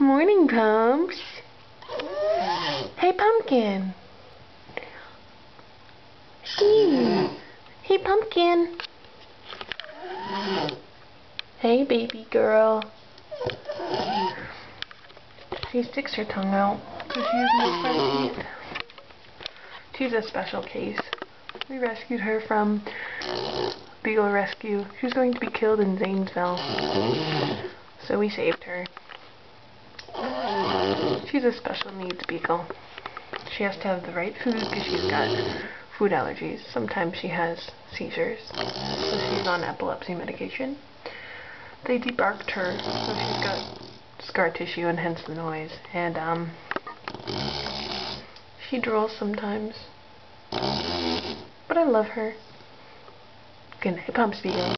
Morning, Pumps. Hey, Pumpkin. Hey, Pumpkin. Hey, baby girl. She sticks her tongue out because she has no front teeth. She's a special case. We rescued her from Beagle rescue. She was going to be killed in Zanesville, so we saved her. She's a special needs beagle. She has to have the right food because she's got food allergies. Sometimes she has seizures, so she's on epilepsy medication. They debarked her, so she's got scar tissue and hence the noise. And she drools sometimes. But I love her. Good night, Pumps Beagle.